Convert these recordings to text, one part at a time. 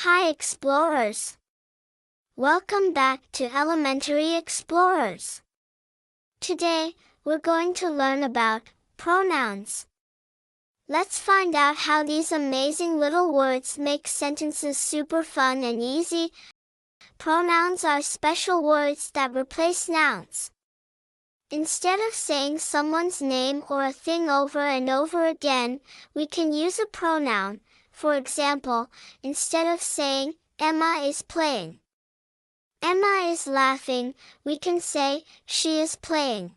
Hi Explorers! Welcome back to Elementary Explorers. Today, we're going to learn about pronouns. Let's find out how these amazing little words make sentences super fun and easy. Pronouns are special words that replace nouns. Instead of saying someone's name or a thing over and over again, we can use a pronoun. For example, instead of saying, Emma is playing, Emma is laughing, we can say, she is playing,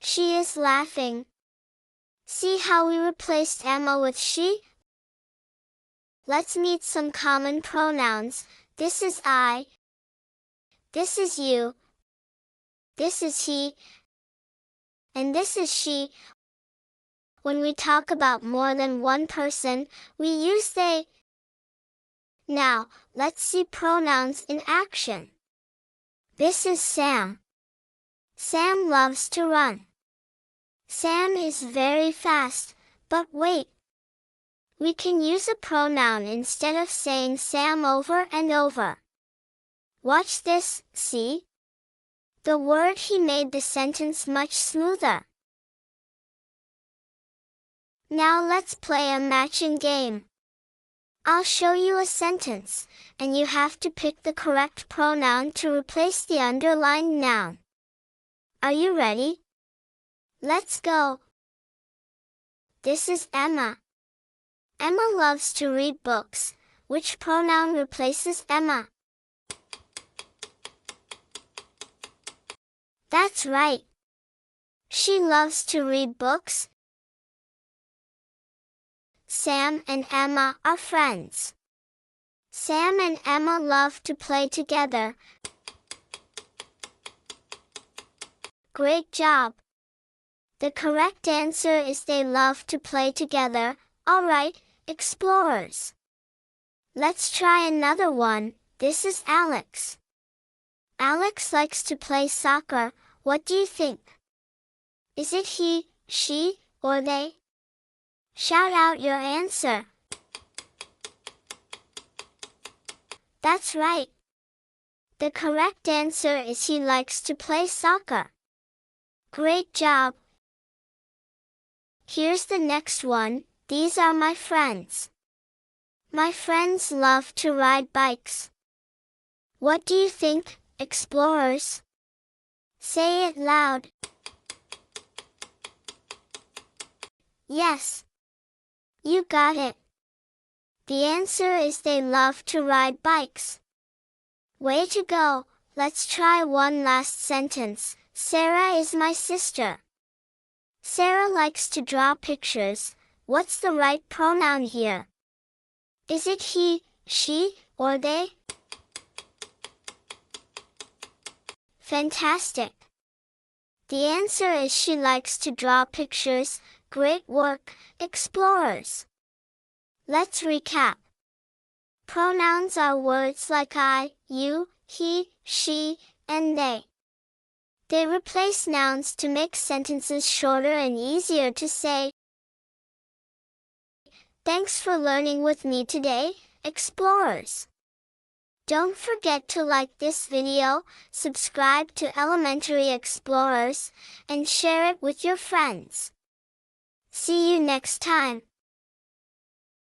she is laughing. See how we replaced Emma with she? Let's meet some common pronouns. This is I, this is you, this is he, and this is she. When we talk about more than one person, we use they. Now, let's see pronouns in action. This is Sam. Sam loves to run. Sam is very fast, but wait. We can use a pronoun instead of saying Sam over and over. Watch this, see? The word he made the sentence much smoother. Now let's play a matching game. I'll show you a sentence, and you have to pick the correct pronoun to replace the underlined noun. Are you ready? Let's go. This is Emma. Emma loves to read books. Which pronoun replaces Emma? That's right. She loves to read books. Sam and Emma are friends. Sam and Emma love to play together. Great job! The correct answer is they love to play together. All right, explorers. Let's try another one. This is Alex. Alex likes to play soccer. What do you think? Is it he, she, or they? Shout out your answer. That's right. The correct answer is he likes to play soccer. Great job. Here's the next one. These are my friends. My friends love to ride bikes. What do you think, explorers? Say it loud. Yes. You got it. The answer is they love to ride bikes. Way to go! Let's try one last sentence. Sarah is my sister. Sarah likes to draw pictures. What's the right pronoun here? Is it he, she, or they? Fantastic! The answer is she likes to draw pictures. Great work, explorers! Let's recap. Pronouns are words like I, you, he, she, and they. They replace nouns to make sentences shorter and easier to say. Thanks for learning with me today, explorers! Don't forget to like this video, subscribe to Elementary Explorers, and share it with your friends. See you next time.